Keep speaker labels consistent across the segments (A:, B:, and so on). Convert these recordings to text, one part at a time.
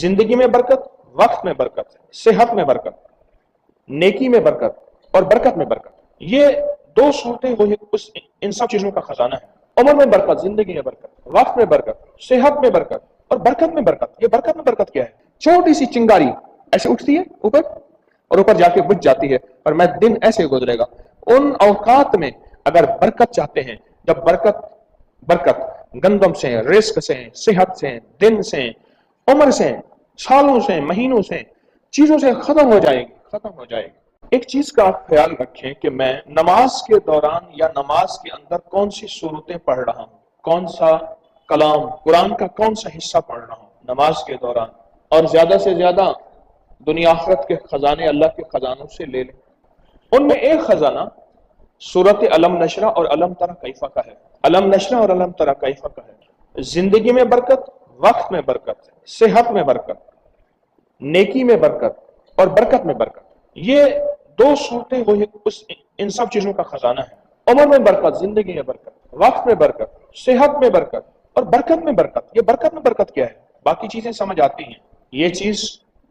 A: زندگی میں برکت، وقت میں برکت، صحت میں برکت، نیکی میں برکت اور برکت میں برکت. یہ دو صورتیں وہ ان سب چیزوں کا خزانہ ہے. عمر میں برکت، زندگی میں برکت، وقت میں برکت، صحت میں برکت اور برکت میں برکت. یہ برکت میں برکت کیا ہے؟ چھوٹی سی چنگاری ایسے اٹھتی ہے اوپر اور اوپر جا کے بجھ جاتی ہے اور میں دن ایسے گزرے گا. ان اوقات میں اگر برکت چاہتے ہیں، جب برکت گندم سے، رزق سے، صحت سے، دن سے، عمر سے، سالوں سے، مہینوں سے، چیزوں سے ختم ہو جائے گی. ایک چیز کا آپ خیال رکھیں کہ میں نماز کے دوران یا نماز کے اندر کون سی صورتیں پڑھ رہا ہوں، کون سا کلام قرآن کا کون سا حصہ پڑھ رہا ہوں نماز کے دوران. اور زیادہ سے زیادہ دنیا آخرت کے خزانے اللہ کے خزانوں سے لے لیں. ان میں ایک خزانہ سورت علم نشرہ اور علم تری کیف کا ہے. علم نشرہ اور علم تری کیف کا ہے. زندگی میں برکت، وقت میں برکت، صحت میں برکت، نیکی میں برکت اور برکت میں برکت. یہ دو صورتیں وہ ان سب چیزوں کا خزانہ ہے. عمر میں برکت، زندگی میں برکت، وقت میں برکت، صحت میں برکت اور برکت میں برکت. یہ برکت میں برکت کیا ہے؟ باقی چیزیں سمجھ آتی ہیں، یہ چیز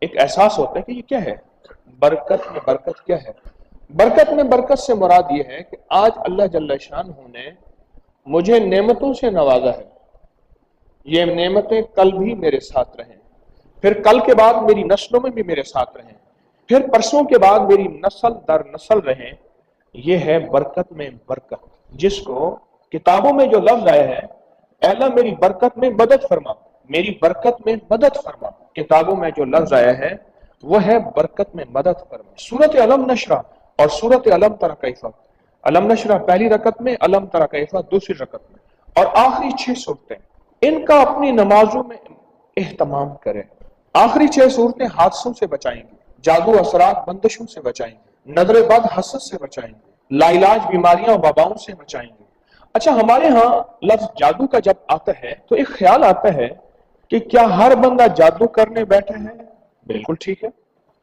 A: ایک احساس ہوتا ہے کہ یہ کیا ہے. برکت میں برکت کیا ہے؟ برکت میں برکت سے مراد یہ ہے کہ آج اللہ جل شانہ نے مجھے نعمتوں سے نوازا ہے. یہ نعمتیں کل بھی میرے ساتھ رہیں، پھر کل کے بعد میری نسلوں میں بھی میرے ساتھ رہیں، پھر پرسوں کے بعد میری نسل در نسل رہیں. یہ ہے برکت میں برکت، جس کو کتابوں میں جو لفظ آیا ہے اے اللہ میری برکت میں مدد فرما، میری برکت میں مدد فرما. کتابوں میں جو لفظ آیا ہے وہ ہے برکت میں مدد فرما. سورت علم نشرہ اور سورت علم تری کیف، علم نشرہ پہلی رکعت میں، علم تری کیف دوسری رکعت میں، اور آخری 6 صورتیں ان کا اپنی نمازوں میں اہتمام کریں. آخری 6 صورتیں حادثوں سے بچائیں گی، جادو اثرات بندشوں سے بچائیں گے، نظر بد حسد سے بچائیں گے، لا علاج بیماریاں وباؤں سے بچائیں گے. اچھا، ہمارے ہاں لفظ جادو کا جب آتا ہے تو ایک خیال آتا ہے کہ کیا ہر بندہ جادو کرنے بیٹھا ہے؟ بالکل ٹھیک ہے،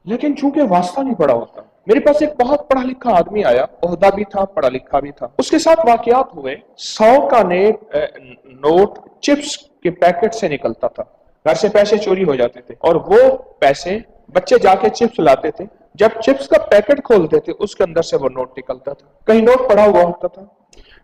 A: لیکن چونکہ واسطہ نہیں پڑا ہوتا. میرے پاس ایک بہت پڑھا لکھا آدمی آیا، عہدہ بھی تھا، پڑھا لکھا بھی تھا. اس کے ساتھ واقعات ہوئے. 100 کا نوٹ چپس کے پیکٹ سے نکلتا تھا. گھر سے پیسے چوری ہو جاتے تھے اور وہ پیسے بچے جا کے چپس لاتے تھے. جب چپس کا پیکٹ کھولتے تھے اس کے اندر سے وہ نوٹ نکلتا تھا. کہیں نوٹ پڑا ہوا ہوتا تھا،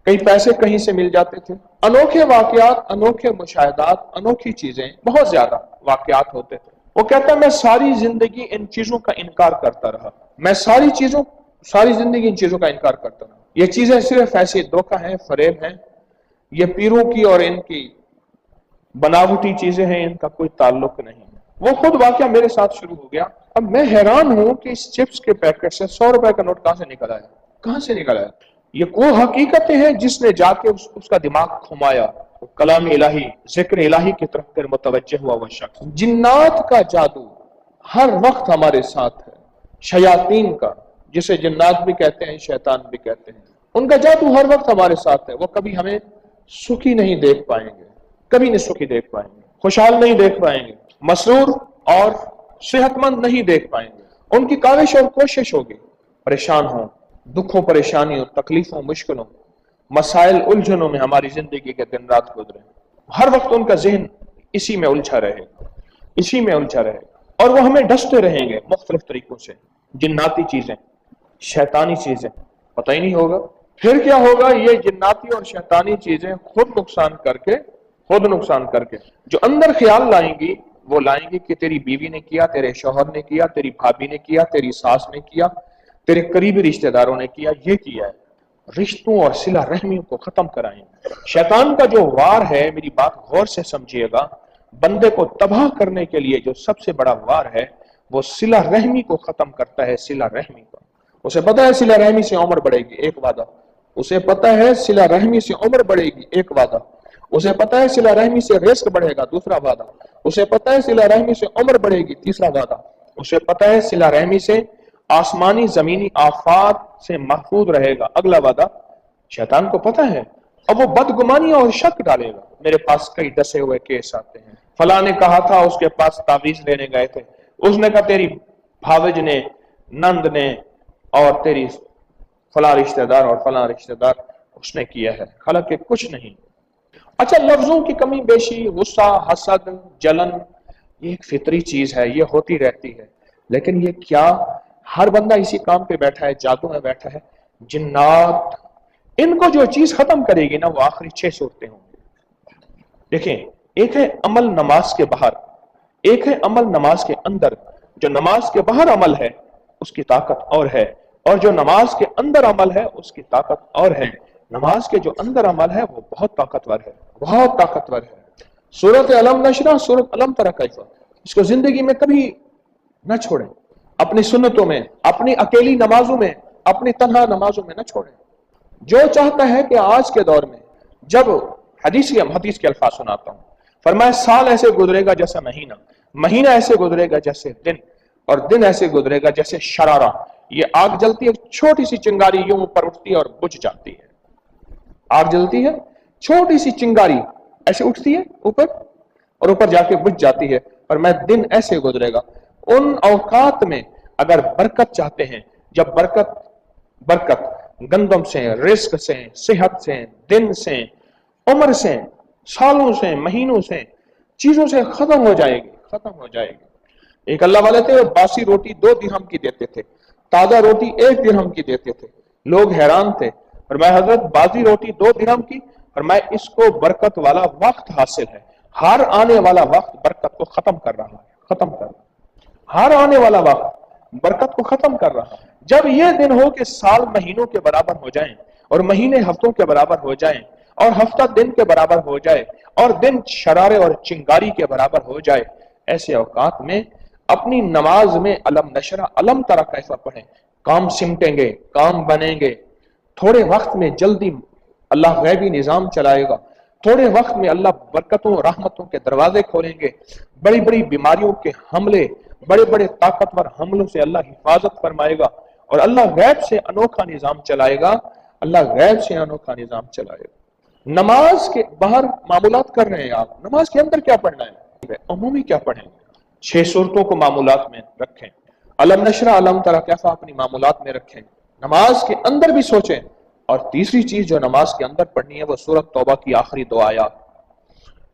A: کہیں پیسے کہیں سے مل جاتے تھے. انوکھے واقعات، انوکھے مشاہدات، انوکھی چیزیں، بہت زیادہ واقعات ہوتے تھے. وہ کہتا ہے میں ساری زندگی ان چیزوں کا انکار کرتا رہا، میں ساری زندگی ان چیزوں کا انکار کرتا رہا. یہ چیزیں صرف ایسی دھوکہ ہیں، فریب ہیں، یہ پیروں کی اور ان کی بناوٹی چیزیں ہیں، ان کا کوئی تعلق نہیں ہے. وہ خود واقعہ میرے ساتھ شروع ہو گیا. اب میں حیران ہوں کہ اس چپس کے پیکٹ سے 100 روپے کا نوٹ کہاں سے نکل آیا، کہاں سے نکل آیا. یہ وہ حقیقتیں ہیں جس نے جا کے اس کا دماغ گھمایا. کلام الہی، ذکر الہی کی طرف پھر متوجہ ہوا وہ شخص. جنات کا جادو ہر وقت ہمارے ساتھ ہے. شیاطین کا، جسے جنات بھی کہتے ہیں شیطان بھی کہتے ہیں، ان کا جادو ہر وقت ہمارے ساتھ ہے. وہ کبھی ہمیں سکھی نہیں دیکھ پائیں گے، کبھی نہیں سکھی دیکھ پائیں گے، خوشحال نہیں دیکھ پائیں گے، مسرور اور صحت مند نہیں دیکھ پائیں گے. ان کی کاوش اور کوشش ہوگی پریشان ہوں، دکھوں پریشانیوں، تکلیفوں، مشکلوں، مسائل، الجھنوں میں ہماری زندگی کے دن رات گزرے. ہر وقت ان کا ذہن اسی میں الجھا رہے گا اور وہ ہمیں ڈستے رہیں گے مختلف طریقوں سے. جناتی چیزیں، شیطانی چیزیں، پتہ ہی نہیں ہوگا. پھر کیا ہوگا؟ یہ جناتی اور شیطانی چیزیں خود نقصان کر کے جو اندر خیال لائیں گی، وہ لائیں گی کہ تیری بیوی نے کیا، تیرے شوہر نے کیا، تیری بھابھی نے کیا، تیری ساس نے کیا، تیرے قریبی رشتہ داروں نے کیا، یہ کیا ہے. رشتوں اور صلہ رحمیوں کو ختم کرائیں. شیطان کا جو وار ہے، میری بات غور سے سمجھیے گا، بندے کو تباہ کرنے کے لیے جو سب سے بڑا وار ہے وہ صلہ رحمی کو ختم کرتا ہے. صلہ رحمی کو، اسے پتا ہے صلہ رحمی سے عمر بڑھے گی، ایک وعدہ. اسے پتا ہے صلہ رحمی سے عمر بڑھے گی، ایک وعدہ. اسے پتا ہے صلہ رحمی سے رزق بڑھے گا، دوسرا وعدہ. اسے پتا ہے صلہ رحمی سے عمر بڑھے گی، تیسرا وعدہ. اسے پتا ہے صلہ رحمی سے آسمانی زمینی آفات سے محفوظ رہے گا، اگلا وعدہ. شیطان کو پتا ہے. اب وہ بدگمانیاں اور شک ڈالے گا. میرے پاس کئی ڈسے ہوئے کیس آتے ہیں، فلاں نے کہا تھا، اس کے پاس تعویذ لینے گئے تھے، اس نے کہا تیری بھاوج نے، نند نے اور تیری فلاں رشتہ دار اور فلاں رشتہ دار اس نے کیا ہے، حالانکہ کچھ نہیں. اچھا، لفظوں کی کمی بیشی، غصہ، حسد، جلن، یہ ایک فطری چیز ہے، یہ ہوتی رہتی ہے، لیکن یہ کیا ہر بندہ اسی کام پہ بیٹھا ہے، جادو میں بیٹھا ہے؟ جنات ان کو جو چیز ختم کرے گی نا وہ آخری 6 صورتیں ہوں گی۔ دیکھیں، ایک ہے عمل نماز کے باہر، ایک ہے عمل نماز کے اندر۔ جو نماز کے باہر عمل ہے اس کی طاقت اور ہے، اور جو نماز کے اندر عمل ہے اس کی طاقت اور ہے۔ نماز کے جو اندر عمل ہے وہ بہت طاقتور ہے، بہت طاقتور ہے۔ سورۃ علم نشرح، سورۃ علم تری کیف، اس کو زندگی میں کبھی نہ چھوڑیں، اپنی سنتوں میں، اپنی اکیلی نمازوں میں، اپنی تنہا نمازوں میں نہ چھوڑیں۔ جو چاہتا ہے کہ آج کے دور میں جب حدیث کے الفاظ سناتا ہوں، فرمایا سال ایسے گزرے گا جیسا مہینہ، مہینہ ایسے گزرے گا جیسے دن، اور دن ایسے گزرے گا جیسے شرارہ۔ یہ آگ جلتی ہے، چھوٹی سی چنگاری یوں اوپر اٹھتی ہے اور بجھ جاتی ہے۔ آگ جلتی ہے، چھوٹی سی چنگاری ایسے اٹھتی ہے اوپر اور اوپر جا کے بجھ جاتی ہے، اور میں دن ایسے گزرے گا۔ ان اوقات میں اگر برکت چاہتے ہیں، جب برکت گندم سے، رزق سے، صحت سے، دن سے، عمر سے، سالوں سے، مہینوں سے، چیزوں سے ختم ہو جائے گی، ختم ہو جائے گی۔ ایک اللہ والے تھے، وہ باسی روٹی 2 درہم کی دیتے تھے، تازہ روٹی 1 درہم کی دیتے تھے۔ لوگ حیران تھے، فرمایا حضرت باسی روٹی 2 درہم کی، فرمایا اس کو برکت والا وقت حاصل ہے، ہر آنے والا وقت برکت کو ختم کر رہا ہے، ختم کر رہا ہے۔ ہر آنے والا وقت برکت کو ختم کر رہا ہے۔ جب یہ دن ہو کہ سال مہینوں کے برابر ہو جائیں، اور مہینے ہفتوں کے برابر ہو جائیں، اور ہفتہ دن کے برابر ہو جائے، اور دن شرارے اور چنگاری کے برابر ہو جائے، ایسے اوقات میں اپنی نماز میں علم نشرح، علم تری کیف پڑھیں۔ کام سمٹیں گے، کام بنیں گے، تھوڑے وقت میں جلدی اللہ غیبی نظام چلائے گا، تھوڑے وقت میں اللہ برکتوں رحمتوں کے دروازے کھولیں گے، بڑی بڑی بیماریوں کے حملے، بڑے بڑے طاقتور حملوں سے اللہ حفاظت فرمائے گا، اور اللہ غیب سے انوکھا نظام چلائے گا، اللہ غیب سے انوکھا نظام چلائے گا۔ نماز کے باہر معمولات کر رہے ہیں آپ، نماز کے اندر کیا پڑھنا ہے؟ عمومی کیا پڑھیں؟ 6 صورتوں کو معمولات میں رکھیں، علم نشرح، علم تری کیف اپنی معمولات میں رکھیں، نماز کے اندر بھی سوچیں۔ اور تیسری چیز جو نماز کے اندر پڑھنی ہے وہ سورۃ توبہ کی آخری 2 آیات،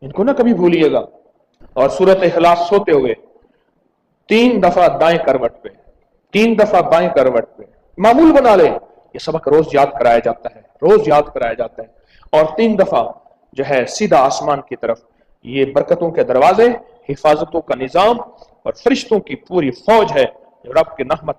A: ان کو نہ کبھی بھولیے گا۔ اور سورۃ اخلاص سوتے ہوئے 3 دفعہ دائیں کروٹ پہ، 3 دفعہ بائیں کروٹ پہ معمول بنا لیں۔ یہ سبق روز یاد کرایا جاتا ہے، روز یاد کرایا جاتا ہے۔ اور 3 دفعہ جو ہے سیدھا آسمان کی طرف، یہ برکتوں کے دروازے، حفاظتوں کا نظام اور فرشتوں کی پوری فوج ہے جو رب کے رحمت